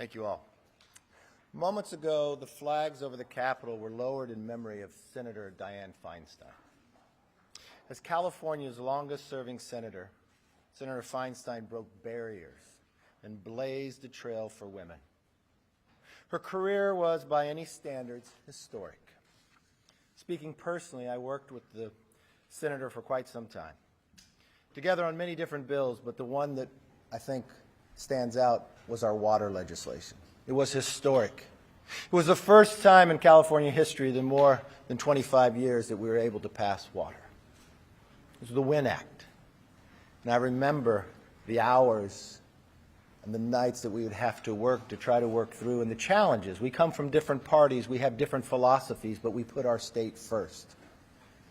Thank you all. Moments ago, the flags over the Capitol were lowered in memory of Senator Diane Feinstein. As California's longest-serving senator, Senator Feinstein broke barriers and blazed a trail for women. Her career was, by any standards, historic. Speaking personally, I worked with the senator for quite some time, together on many different bills, but the one that I think stands out was our water legislation. It was historic. It was the first time in California history in more than 25 years that we were able to pass water. It was the WIN Act. And I remember the hours and the nights that we would have to work to try to work through, and the challenges. We come from different parties, we have different philosophies, but we put our state first.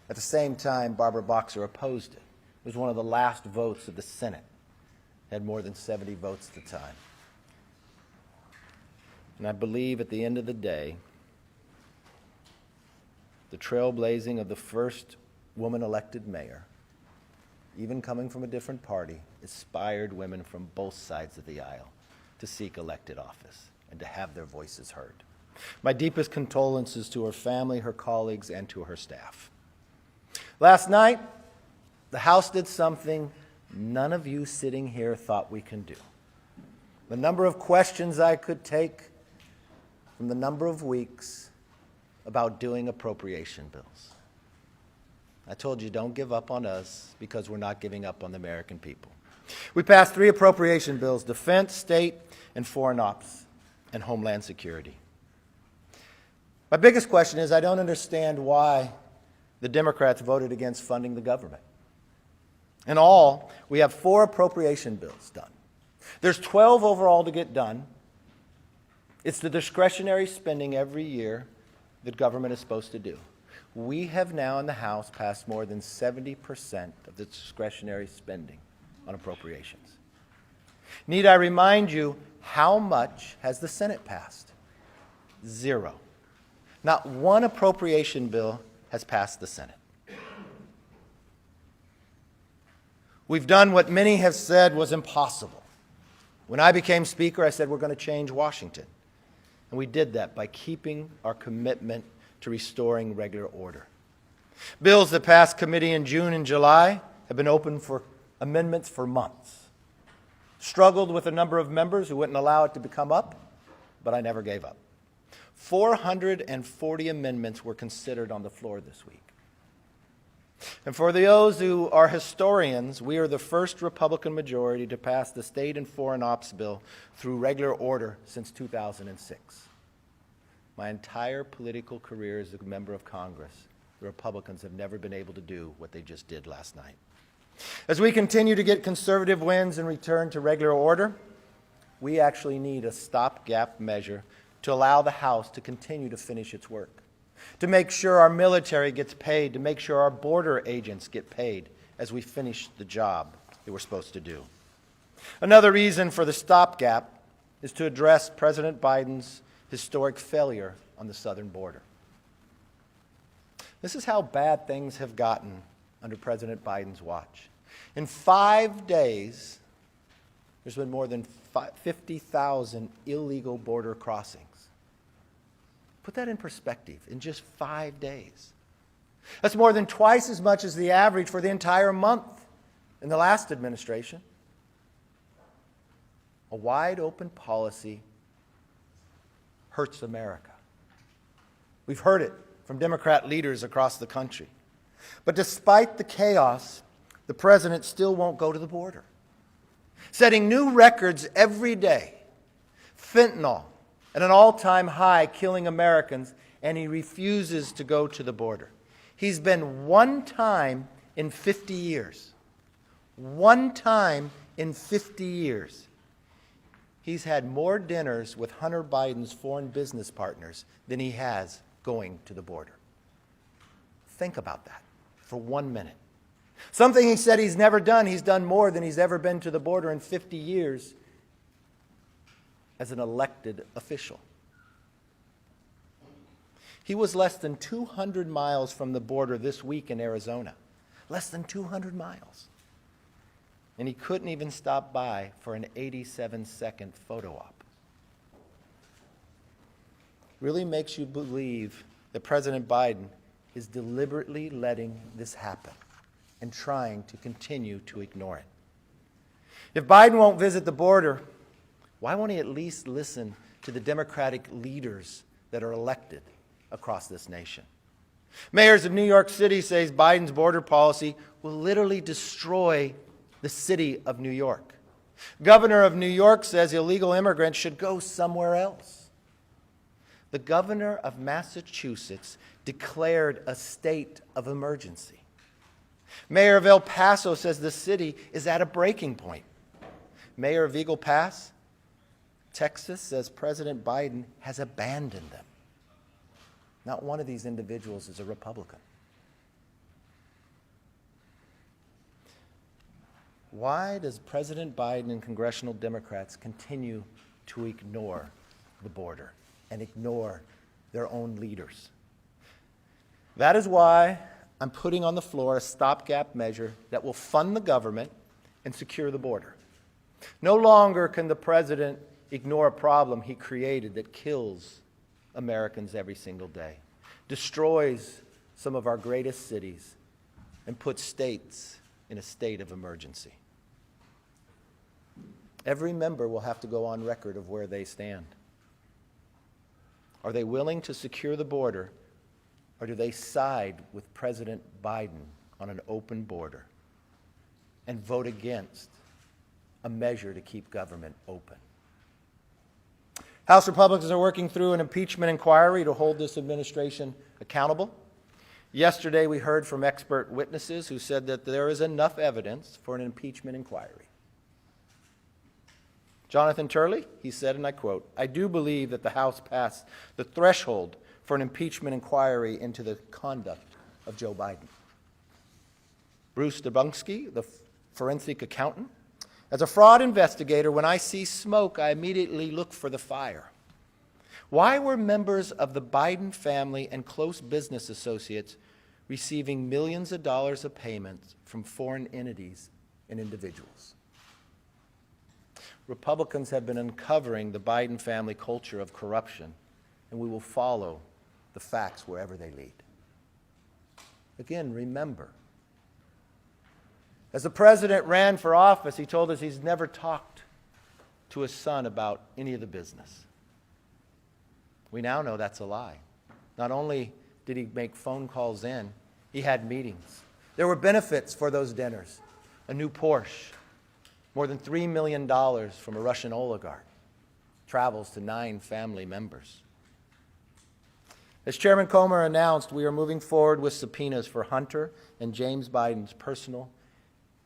At the same time, Barbara Boxer opposed it. It was one of the last votes of the Senate. It had more than 70 votes at the time. And I believe at the end of the day, the trailblazing of the first woman elected mayor, even coming from a different party, inspired women from both sides of the aisle to seek elected office and to have their voices heard. My deepest condolences to her family, her colleagues, and to her staff. Last night, the House did something none of you sitting here thought we can do. The number of questions I could take from the number of weeks about doing appropriation bills. I told you, don't give up on us, because we're not giving up on the American people. We passed 3 appropriation bills: defense, state, and foreign ops, and homeland security. My biggest question is, I don't understand why the Democrats voted against funding the government. In all, we have 4 appropriation bills done. There's 12 overall to get done. It's the discretionary spending every year that government is supposed to do. We have now in the House passed more than 70% of the discretionary spending on appropriations. Need I remind you, how much has the Senate passed? 0. Not one appropriation bill has passed the Senate. We've done what many have said was impossible. When I became Speaker, I said we're going to change Washington. And we did that by keeping our commitment to restoring regular order. Bills that passed committee in June and July have been open for amendments for months. Struggled with a number of members who wouldn't allow it to come up, but I never gave up. 440 amendments were considered on the floor this week. And for those who are historians, we are the first Republican majority to pass the State and Foreign Ops bill through regular order since 2006. My entire political career as a member of Congress, the Republicans have never been able to do what they just did last night. As we continue to get conservative wins and return to regular order, we actually need a stopgap measure to allow the House to continue to finish its work, to make sure our military gets paid, to make sure our border agents get paid as we finish the job that we're supposed to do. Another reason for the stopgap is to address President Biden's historic failure on the southern border. This is how bad things have gotten under President Biden's watch. In 5 days, there's been more than 50,000 illegal border crossings. Put that in perspective, in just 5 days. That's more than twice as much as the average for the entire month in the last administration. A wide open policy hurts America. We've heard it from Democrat leaders across the country. But despite the chaos, the president still won't go to the border, setting new records every day. Fentanyl at an all-time high, killing Americans, and he refuses to go to the border. He's been one time in 50 years. One time in 50 years. He's had more dinners with Hunter Biden's foreign business partners than he has going to the border. Think about that for 1 minute. Something he said he's never done. He's done more than he's ever been to the border in 50 years as an elected official. He was less than 200 miles from the border this week in Arizona. Less than 200 miles. And he couldn't even stop by for an 87-second photo op. really makes you believe that President Biden is deliberately letting this happen and trying to continue to ignore it. If Biden won't visit the border, why won't he at least listen to the Democratic leaders that are elected across this nation? Mayors of New York City say Biden's border policy will literally destroy the city of New York. Governor of New York says illegal immigrants should go somewhere else. The governor of Massachusetts declared a state of emergency. Mayor of El Paso says the city is at a breaking point. Mayor of Eagle Pass, Texas, says President Biden has abandoned them. Not one of these individuals is a Republican. Why does President Biden and congressional Democrats continue to ignore the border and ignore their own leaders? That is why I'm putting on the floor a stopgap measure that will fund the government and secure the border. No longer can the president ignore a problem he created that kills Americans every single day, destroys some of our greatest cities, and puts states in a state of emergency. Every member will have to go on record of where they stand. Are they willing to secure the border, or do they side with President Biden on an open border and vote against a measure to keep government open? House Republicans are working through an impeachment inquiry to hold this administration accountable. Yesterday, we heard from expert witnesses who said that there is enough evidence for an impeachment inquiry. Jonathan Turley, he said, and I quote, "I do believe that the House passed the threshold for an impeachment inquiry into the conduct of Joe Biden." Bruce Dubunski, the forensic accountant, "As a fraud investigator, when I see smoke, I immediately look for the fire. Why were members of the Biden family and close business associates receiving millions of dollars of payments from foreign entities and individuals?" Republicans have been uncovering the Biden family culture of corruption, and we will follow the facts wherever they lead. Again, remember, as the president ran for office, he told us he's never talked to his son about any of the business. We now know that's a lie. Not only did he make phone calls in, he had meetings. There were benefits for those dinners. A new Porsche, more than $3 million from a Russian oligarch, travels to 9 family members. As Chairman Comer announced, we are moving forward with subpoenas for Hunter and James Biden's personal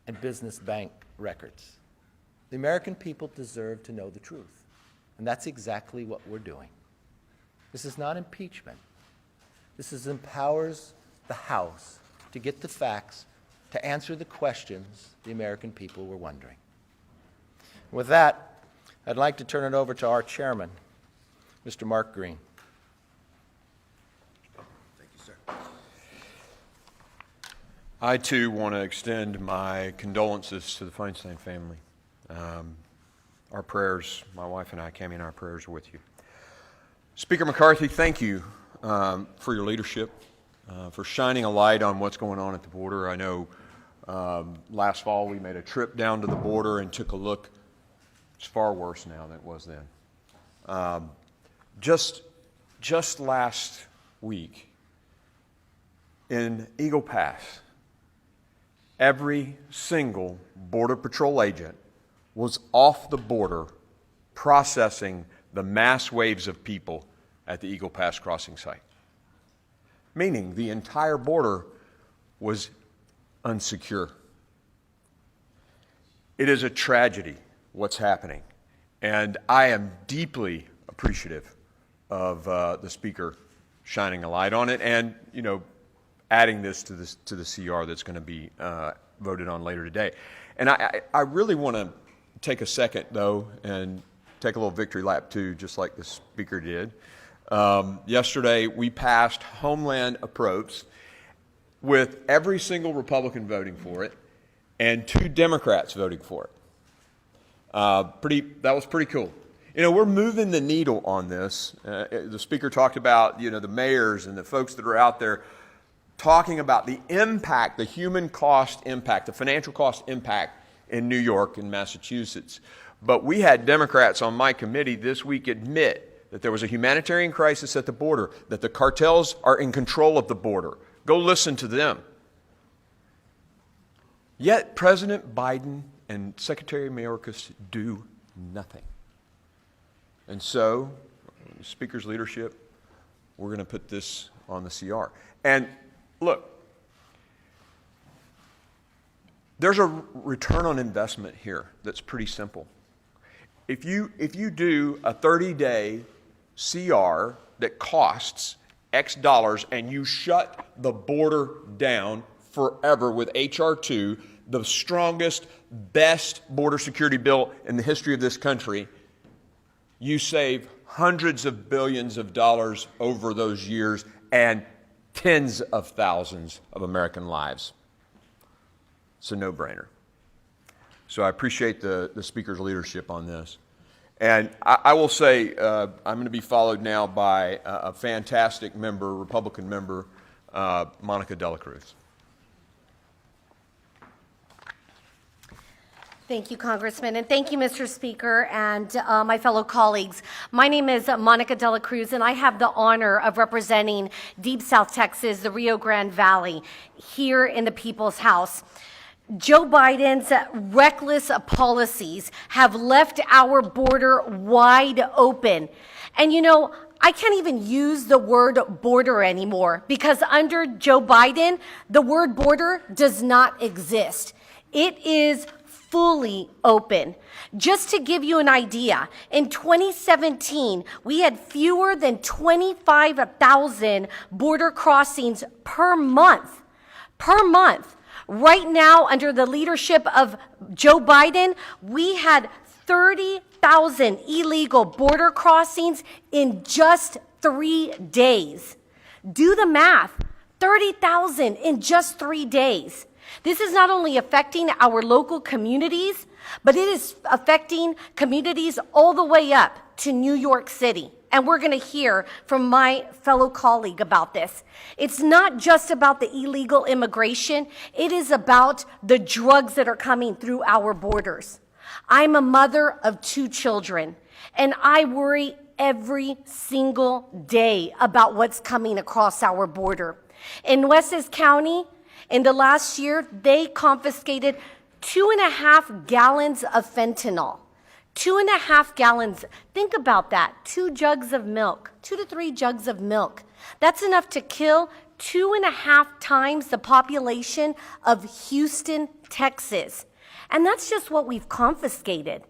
and business bank records. The American people deserve to know the truth, and that's exactly what we're doing. This is not impeachment. This empowers the House to get the facts, to answer the questions the American people were wondering. With that, I'd like to turn it over to our chairman, Mr. Mark Green. Thank you, sir. I, too, want to extend my condolences to the Feinstein family. Our prayers, my wife and I, Cammie, and our prayers are with you. Speaker McCarthy, thank you for your leadership, for shining a light on what's going on at the border. I know last fall we made a trip down to the border and took a look. It's far worse now than it was then. Just last week in Eagle Pass, every single Border Patrol agent was off the border processing the mass waves of people at the Eagle Pass crossing site. Meaning the entire border was unsecure. It is a tragedy what's happening, and I am deeply appreciative of the Speaker shining a light on it and, adding this to the CR that's going to be voted on later today. And I really want to take a second, though, and take a little victory lap, too, just like the Speaker did. Yesterday, we passed Homeland Approach with every single Republican voting for it and 2 Democrats voting for it. That was pretty cool. We're moving the needle on this. The speaker talked about, the mayors and the folks that are out there talking about the impact, the human cost impact, the financial cost impact in New York and Massachusetts. But we had Democrats on my committee this week admit that there was a humanitarian crisis at the border, that the cartels are in control of the border. Go listen to them. Yet President Biden and Secretary Mayorkas do nothing. And so, the Speaker's leadership, we're going to put this on the CR. And look, there's a return on investment here that's pretty simple. If you do a 30-day CR that costs X dollars and you shut the border down forever with H.R. 2, the strongest, best border security bill in the history of this country, you save hundreds of billions of dollars over those years and tens of thousands of American lives. It's a no-brainer. So I appreciate the Speaker's leadership on this. And I will say I'm going to be followed now by a fantastic member, Republican member, Monica De La Cruz. Thank you, Congressman, and thank you, Mr. Speaker, and my fellow colleagues. My name is Monica De La Cruz, and I have the honor of representing Deep South Texas, the Rio Grande Valley, here in the People's House. Joe Biden's reckless policies have left our border wide open. And I can't even use the word border anymore because under Joe Biden, the word border does not exist. It is fully open. Just to give you an idea, in 2017, we had fewer than 25,000 border crossings per month. Right now, under the leadership of Joe Biden, we had 30,000 illegal border crossings in just 3 days. Do the math, 30,000 in just 3 days. This is not only affecting our local communities, but it is affecting communities all the way up to New York City. And we're going to hear from my fellow colleague about this. It's not just about the illegal immigration. It is about the drugs that are coming through our borders. I'm a mother of 2 children, and I worry every single day about what's coming across our border. In Nueces County, in the last year, they confiscated 2.5 gallons of fentanyl. 2.5 gallons. Think about that. 2 jugs of milk, 2 to 3 jugs of milk. That's enough to kill 2.5 times the population of Houston, Texas. And that's just what we've confiscated.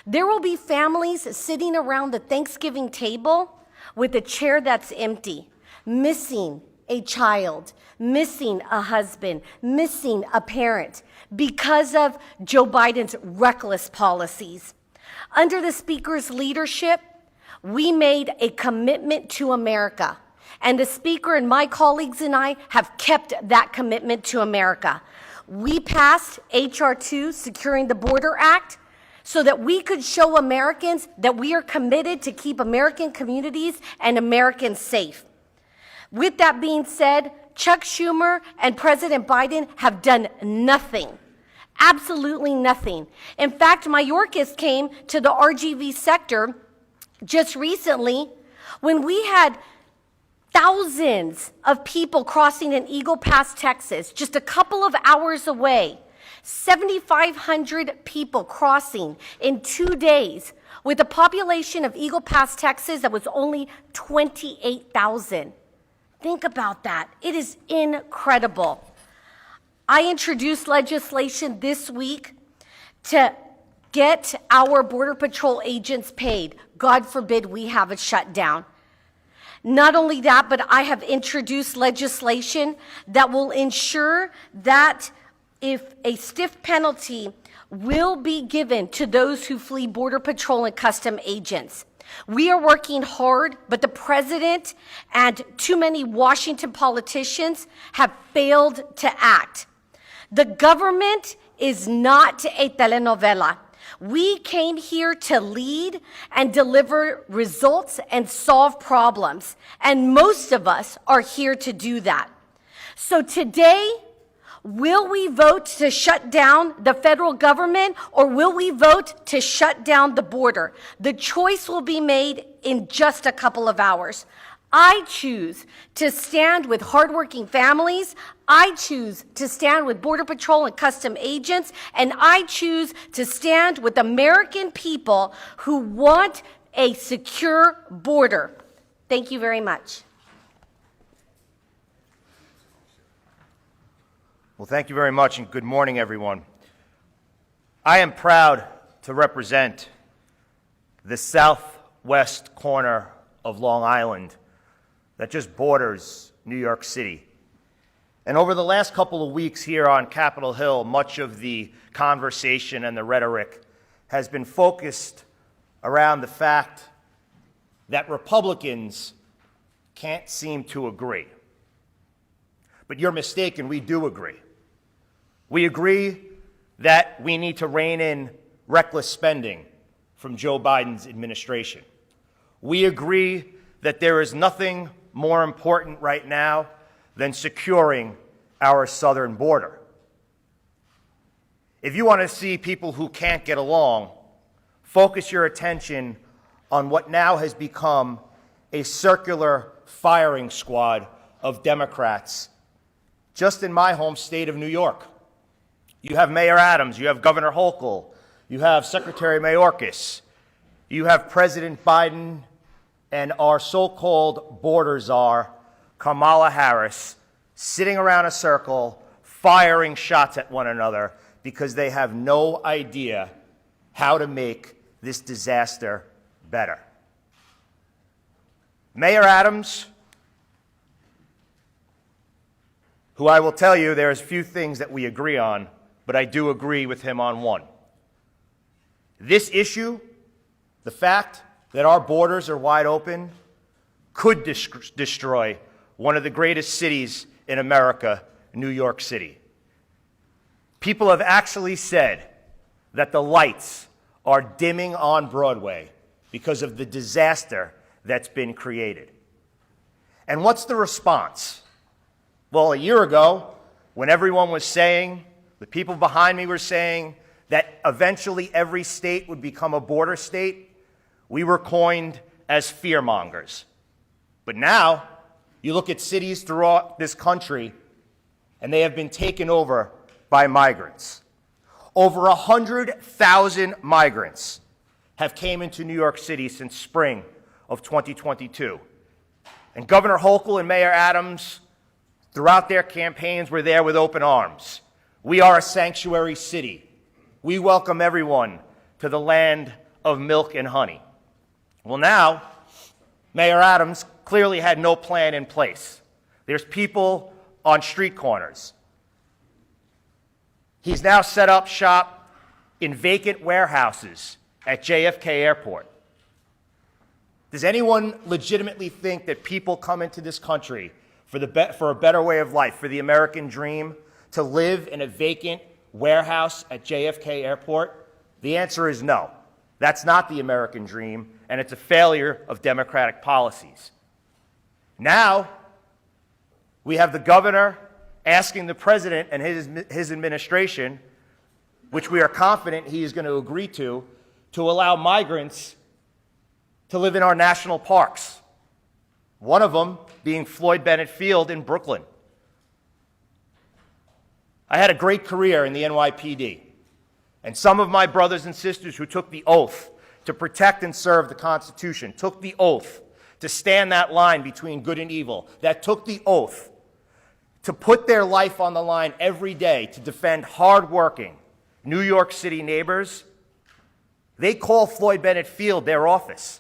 There will be families sitting around the Thanksgiving table with a chair that's empty, missing a child, missing a husband, missing a parent because of Joe Biden's reckless policies. Under the Speaker's leadership, we made a commitment to America. And the Speaker and my colleagues and I have kept that commitment to America. We passed H.R. 2, Securing the Border Act, so that we could show Americans that we are committed to keep American communities and Americans safe. With that being said, Chuck Schumer and President Biden have done nothing. Absolutely nothing. In fact, Mayorkas came to the RGV sector just recently when we had thousands of people crossing in Eagle Pass, Texas, just a couple of hours away. 7,500 people crossing in 2 days with a population of Eagle Pass, Texas that was only 28,000. Think about that. It is incredible. I introduced legislation this week to get our Border Patrol agents paid. God forbid we have a shutdown. Not only that, but I have introduced legislation that will ensure that if a stiff penalty will be given to those who flee Border Patrol and custom agents. We are working hard, but the president and too many Washington politicians have failed to act. The government is not a telenovela. We came here to lead and deliver results and solve problems, and most of us are here to do that. So today, will we vote to shut down the federal government, or will we vote to shut down the border? The choice will be made in just a couple of hours. I choose to stand with hardworking families. I choose to stand with Border Patrol and custom agents. And I choose to stand with American people who want a secure border. Thank you very much. Well, thank you very much, and good morning, everyone. I am proud to represent the southwest corner of Long Island that just borders New York City. And over the last couple of weeks here on Capitol Hill, much of the conversation and the rhetoric has been focused around the fact that Republicans can't seem to agree. But you're mistaken, we do agree. We agree that we need to rein in reckless spending from Joe Biden's administration. We agree that there is nothing more important right now than securing our southern border. If you want to see people who can't get along, focus your attention on what now has become a circular firing squad of Democrats just in my home state of New York. You have Mayor Adams, you have Governor Hochul, you have Secretary Mayorkas, you have President Biden, and our so-called border czar, Kamala Harris, sitting around a circle, firing shots at one another because they have no idea how to make this disaster better. Mayor Adams, who I will tell you there's few things that we agree on, but I do agree with him on one. This issue, the fact that our borders are wide open, could destroy one of the greatest cities in America, New York City. People have actually said that the lights are dimming on Broadway because of the disaster that's been created. And what's the response? Well, a year ago, when everyone was saying, the people behind me were saying that eventually every state would become a border state, we were coined as fearmongers. But now, you look at cities throughout this country, and they have been taken over by migrants. Over 100,000 migrants have came into New York City since spring of 2022. And Governor Hochul and Mayor Adams, throughout their campaigns, were there with open arms. We are a sanctuary city. We welcome everyone to the land of milk and honey. Well, now, Mayor Adams clearly had no plan in place. There's people on street corners. He's now set up shop in vacant warehouses at JFK Airport. Does anyone legitimately think that people come into this country for a better way of life, for the American dream, to live in a vacant warehouse at JFK Airport? The answer is no. That's not the American dream, and it's a failure of Democratic policies. Now, we have the governor asking the president and his administration, which we are confident he is going to agree to allow migrants to live in our national parks. One of them being Floyd Bennett Field in Brooklyn. I had a great career in the NYPD. And some of my brothers and sisters who took the oath to protect and serve the Constitution, took the oath to stand that line between good and evil, that took the oath to put their life on the line every day to defend hardworking New York City neighbors, they call Floyd Bennett Field their office.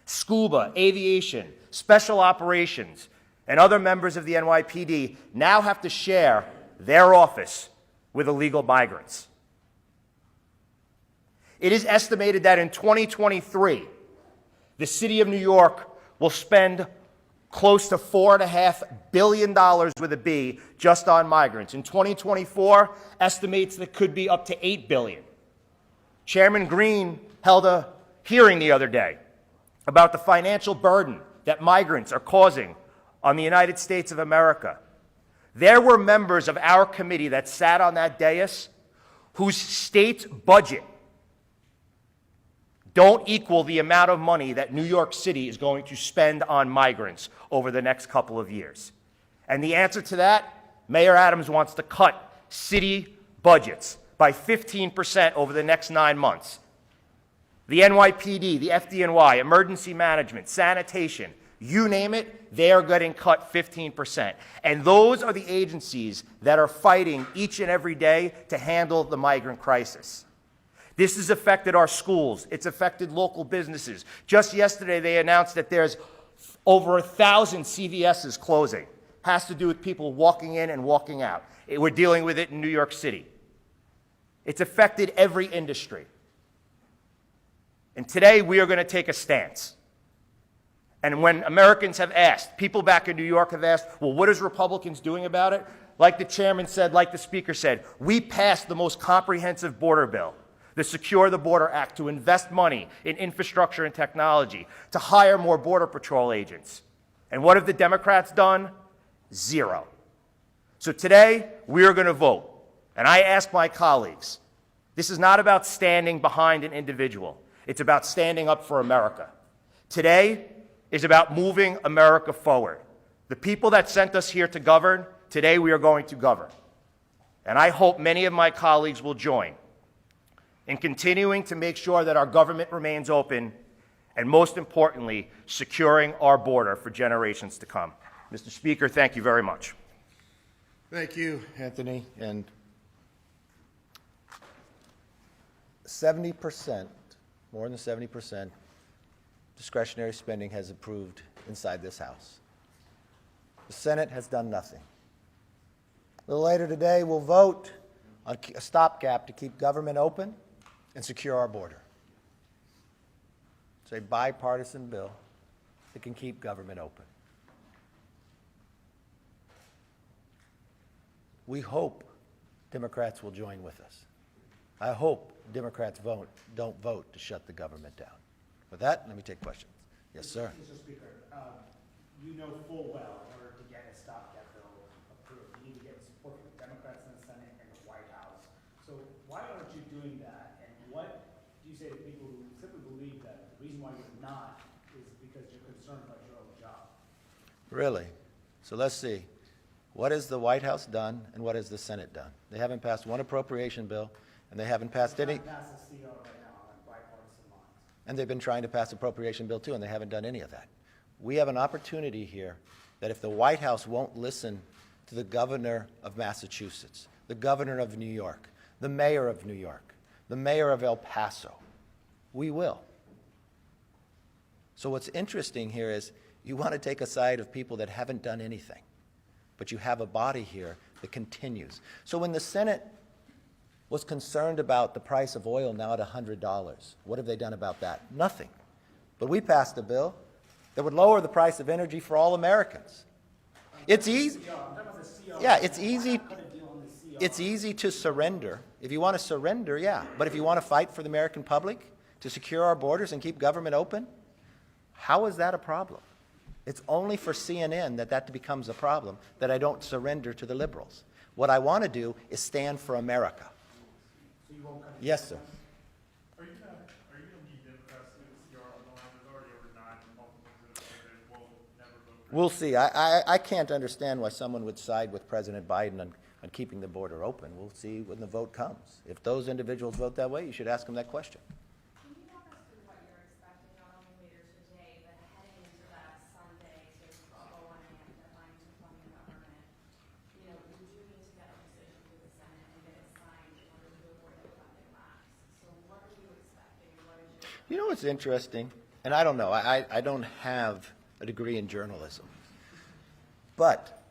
Scuba, aviation, special operations, and other members of the NYPD now have to share their office with illegal migrants. It is estimated that in 2023, the city of New York will spend close to $4.5 billion with a B just on migrants. In 2024, estimates that could be up to $8 billion. Chairman Green held a hearing the other day about the financial burden that migrants are causing on the United States of America. There were members of our committee that sat on that dais whose state's budget don't equal the amount of money that New York City is going to spend on migrants over the next couple of years. And the answer to that, Mayor Adams wants to cut city budgets by 15% over the next 9 months. The NYPD, the FDNY, emergency management, sanitation, you name it, they are getting cut 15%. And those are the agencies that are fighting each and every day to handle the migrant crisis. This has affected our schools. It's affected local businesses. Just yesterday, they announced that there's over 1,000 CVSs closing. Has to do with people walking in and walking out. We're dealing with it in New York City. It's affected every industry. And today, we are going to take a stance. And when Americans have asked, people back in New York have asked, well, what is Republicans doing about it? Like the chairman said, like the speaker said, we passed the most comprehensive border bill, the Secure the Border Act, to invest money in infrastructure and technology, to hire more Border Patrol agents. And what have the Democrats done? Zero. So today, we are going to vote. And I ask my colleagues, this is not about standing behind an individual. It's about standing up for America. Today is about moving America forward. The people that sent us here to govern, today we are going to govern. And I hope many of my colleagues will join in continuing to make sure that our government remains open and, most importantly, securing our border for generations to come. Mr. Speaker, thank you very much. Thank you, Anthony. And 70%, more than 70%, discretionary spending has approved inside this House. The Senate has done nothing. A little later today, we'll vote on a stopgap to keep government open and secure our border. It's a bipartisan bill that can keep government open. We hope Democrats will join with us. I hope Democrats don't vote to shut the government down. With that, let me take questions. Yes, sir. Mr. Speaker, you know full well in order to get a stopgap bill approved, you need to get support from the Democrats in the Senate and the White House. So why aren't you doing that? And what do you say to people who simply believe that the reason why you're not is because you're concerned about your own job? Really? So let's see. What has the White House done and what has the Senate done? They haven't passed one appropriation bill, and they haven't passed any. Pass a CO right now on bipartisan lines. And they've been trying to pass appropriation bill too, and they haven't done any of that. We have an opportunity here that if the White House won't listen to the governor of Massachusetts, the governor of New York, the mayor of New York, the mayor of El Paso, we will. So what's interesting here is you want to take a side of people that haven't done anything, but you have a body here that continues. So when the Senate was concerned about the price of oil now at $100, what have they done about that? Nothing. But we passed a bill that would lower the price of energy for all Americans. It's easy. Yeah, it's easy. It's easy to surrender. If you want to surrender, yeah. But if you want to fight for the American public, to secure our borders and keep government open, how is that a problem? It's only for CNN that becomes a problem, that I don't surrender to the liberals. What I want to do is stand for America. So you won't come to Yes, sir. Are you going to be Democrats in the CR on the line? There's already over 9 Republicans that will never vote for We'll see. I can't understand why someone would side with President Biden on keeping the border open. We'll see when the vote comes. If those individuals vote that way, you should ask them that question. Can you walk us through what you're expecting, not only later today, but heading into that Sunday to 12:01 a.m. deadline to fund the government? You know, you do need to get a decision to the Senate and get it signed in order to avoid a funding lapse. So what are you expecting? What is your... You know what's interesting? And I don't know. I don't have a degree in journalism. But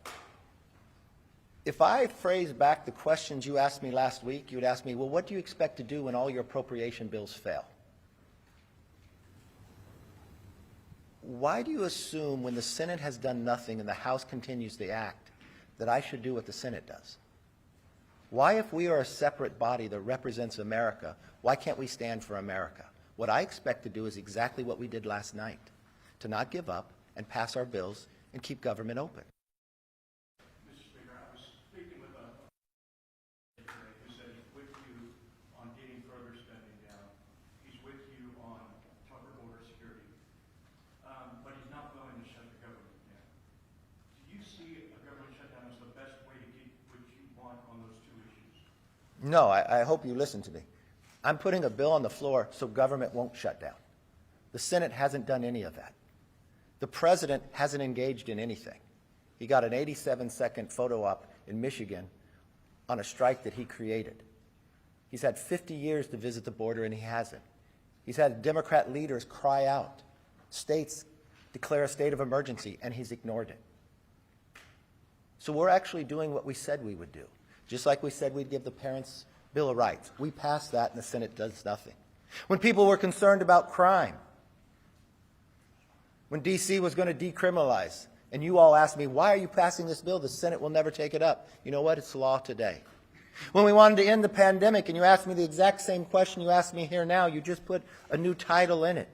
if I phrase back the questions you asked me last week, you would ask me, well, what do you expect to do when all your appropriation bills fail? Why do you assume when the Senate has done nothing and the House continues the act that I should do what the Senate does? Why, if we are a separate body that represents America, why can't we stand for America? What I expect to do is exactly what we did last night, to not give up and pass our bills and keep government open. Mr. Speaker, I was speaking with a who said he's with you on getting further spending down. He's with you on tougher border security. But he's not willing to shut the government down. Do you see a government shutdown as the best way to get what you want on those two issues? No, I hope you listen to me. I'm putting a bill on the floor so government won't shut down. The Senate hasn't done any of that. The president hasn't engaged in anything. He got an 87-second photo op in Michigan on a strike that he created. He's had 50 years to visit the border, and he hasn't. He's had Democrat leaders cry out. States declare a state of emergency, and he's ignored it. So we're actually doing what we said we would do. Just like we said we'd give the parents Bill of Rights. We passed that, and the Senate does nothing. When people were concerned about crime, when D.C. was going to decriminalize, and you all asked me, why are you passing this bill? The Senate will never take it up. You know what? It's law today. When we wanted to end the pandemic, and you asked me the exact same question you asked me here now, you just put a new title in it.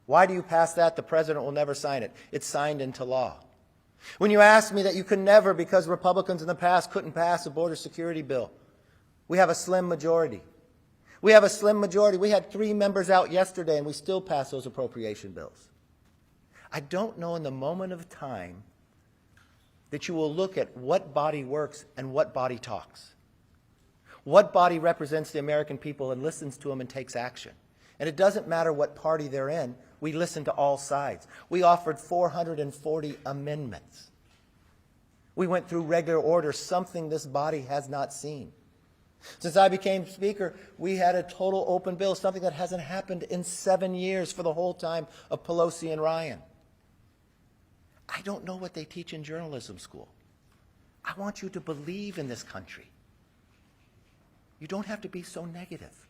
Why do you pass that? The president will never sign it. It's signed into law. When you asked me that you could never, because Republicans in the past couldn't pass a border security bill, we have a slim majority. We have a slim majority. We had 3 members out yesterday, and we still passed those appropriation bills. I don't know in the moment of time that you will look at what body works and what body talks. What body represents the American people and listens to them and takes action. And it doesn't matter what party they're in. We listen to all sides. We offered 440 amendments. We went through regular order, something this body has not seen. Since I became Speaker, we had a total open bill, something that hasn't happened in 7 years for the whole time of Pelosi and Ryan. I don't know what they teach in journalism school. I want you to believe in this country. You don't have to be so negative.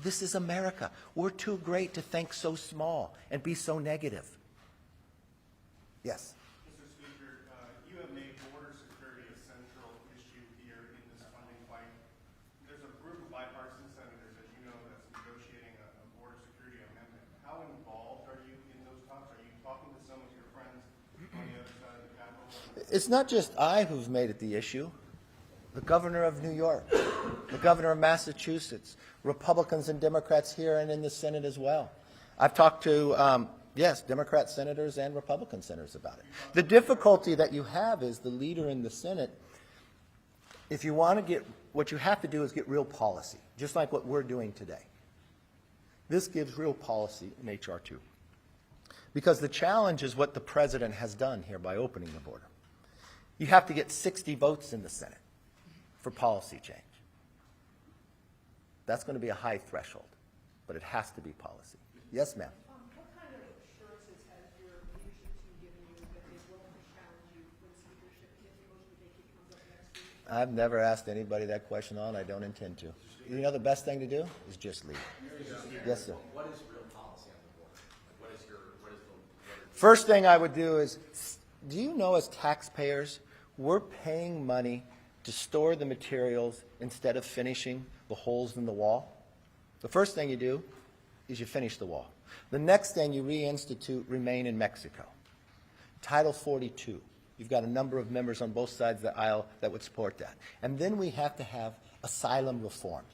This is America. We're too great to think so small and be so negative. Yes? Mr. Speaker, you have made border security a central issue here in this funding fight. There's a group of bipartisan senators, as you know, that's negotiating a border security amendment. How involved are you in those talks? Are you talking to some of your friends on the other side of the Capitol? It's not just I who's made it the issue. The governor of New York, the governor of Massachusetts, Republicans and Democrats here and in the Senate as well. I've talked to, yes, Democrat senators and Republican senators about it. The difficulty that you have is the leader in the Senate, if you want to get, what you have to do is get real policy, just like what we're doing today. This gives real policy in H.R. 2. Because the challenge is what the president has done here by opening the border. You have to get 60 votes in the Senate for policy change. That's going to be a high threshold, but it has to be policy. Yes, ma'am. What kind of assurances has your leadership team given you that they will challenge you for the speakership if the motion to vacate comes up next week? I've never asked anybody that question on. I don't intend to. You know the best thing to do is just leave. Yes, sir. What is real policy on the border? What is the First thing I would do is, do you know as taxpayers, we're paying money to store the materials instead of finishing the holes in the wall? The first thing you do is you finish the wall. The next thing you reinstitute remain in Mexico. Title 42. You've got a number of members on both sides of the aisle that would support that. And then we have to have asylum reform.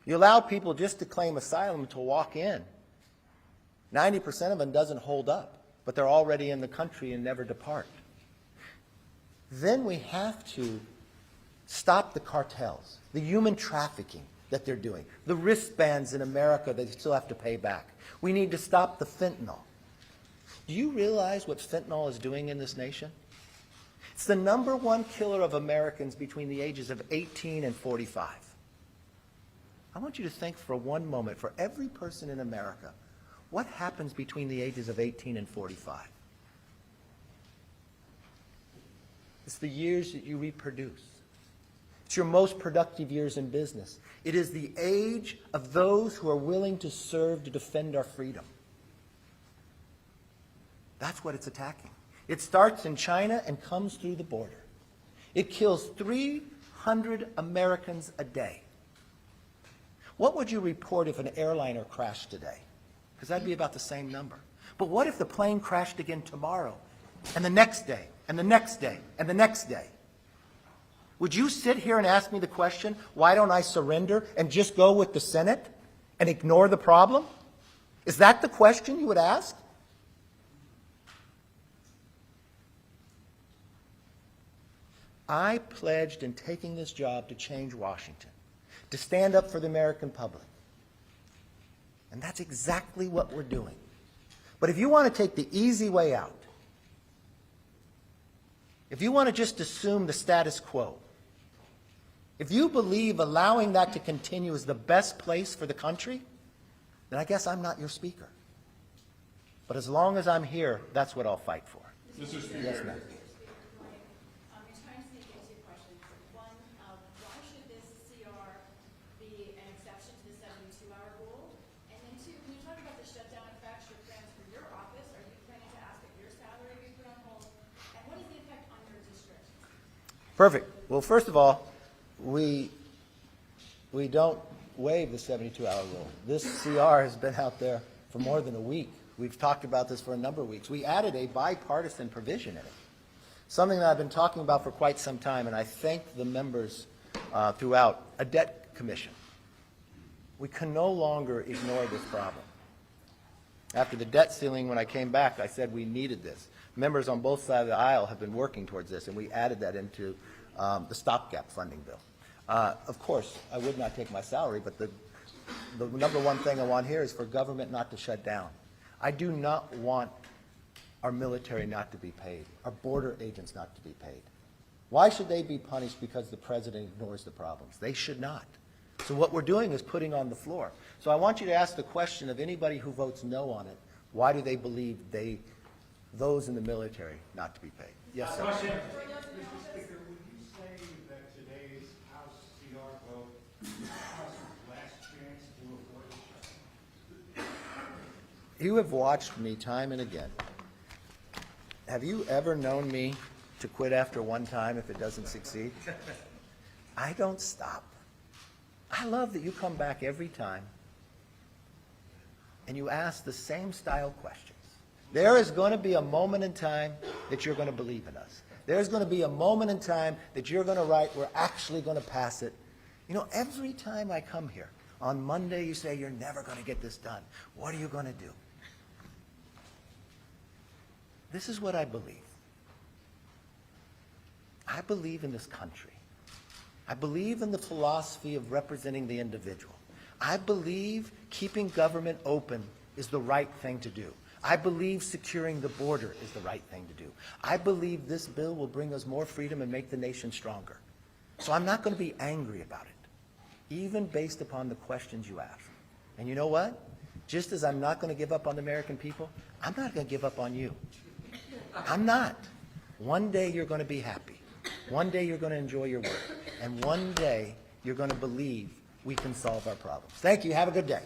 You allow people just to claim asylum to walk in. 90% of them doesn't hold up, but they're already in the country and never depart. Then we have to stop the cartels, the human trafficking that they're doing, the wristbands in America that you still have to pay back. We need to stop the fentanyl. Do you realize what fentanyl is doing in this nation? It's the #1 killer of Americans between the ages of 18 and 45. I want you to think for one moment, for every person in America, what happens between the ages of 18 and 45? It's the years that you reproduce. It's your most productive years in business. It is the age of those who are willing to serve to defend our freedom. That's what it's attacking. It starts in China and comes through the border. It kills 3 600 Americans a day. What would you report if an airliner crashed today? Because that'd be about the same number. But what if the plane crashed again tomorrow, and the next day, and the next day, and the next day? Would you sit here and ask me the question, why don't I surrender and just go with the Senate and ignore the problem? Is that the question you would ask? I pledged in taking this job to change Washington, to stand up for the American public. And that's exactly what we're doing. But if you want to take the easy way out, if you want to just assume the status quo, if you believe allowing that to continue is the best place for the country, then I guess I'm not your speaker. But as long as I'm here, that's what I'll fight for. Mr. Speaker. Yes, ma'am. You're trying to sneak in two questions. One, why should this CR be an exception to the 72-hour rule? And then two, when you talk about the shutdown effects, your plans for your office, are you planning to ask that your salary be put on hold? And what is the effect on your district? Perfect. Well, first of all, we don't waive the 72-hour rule. This CR has been out there for more than a week. We've talked about this for a number of weeks. We added a bipartisan provision in it, something that I've been talking about for quite some time, and I thank the members throughout, a debt commission. We can no longer ignore this problem. After the debt ceiling, when I came back, I said we needed this. Members on both sides of the aisle have been working towards this, and we added that into the stopgap funding bill. Of course, I would not take my salary, but the number one thing I want here is for government not to shut down. I do not want our military not to be paid, our border agents not to be paid. Why should they be punished because the president ignores the problems? They should not. So what we're doing is putting on the floor. So I want you to ask the question of anybody who votes no on it, why do they believe those in the military not to be paid? Yes, sir. Mr. Speaker, would you say that today's House CR vote is House's last chance to avoid a shutdown? You have watched me time and again. Have you ever known me to quit after one time if it doesn't succeed? I don't stop. I love that you come back every time and you ask the same style questions. There is going to be a moment in time that you're going to believe in us. There's going to be a moment in time that you're going to write, we're actually going to pass it. You know, every time I come here, on Monday you say, you're never going to get this done. What are you going to do? This is what I believe. I believe in this country. I believe in the philosophy of representing the individual. I believe keeping government open is the right thing to do. I believe securing the border is the right thing to do. I believe this bill will bring us more freedom and make the nation stronger. So I'm not going to be angry about it, even based upon the questions you ask. And you know what? Just as I'm not going to give up on the American people, I'm not going to give up on you. I'm not. One day you're going to be happy. One day you're going to enjoy your work. And one day you're going to believe we can solve our problems. Thank you. Have a good day.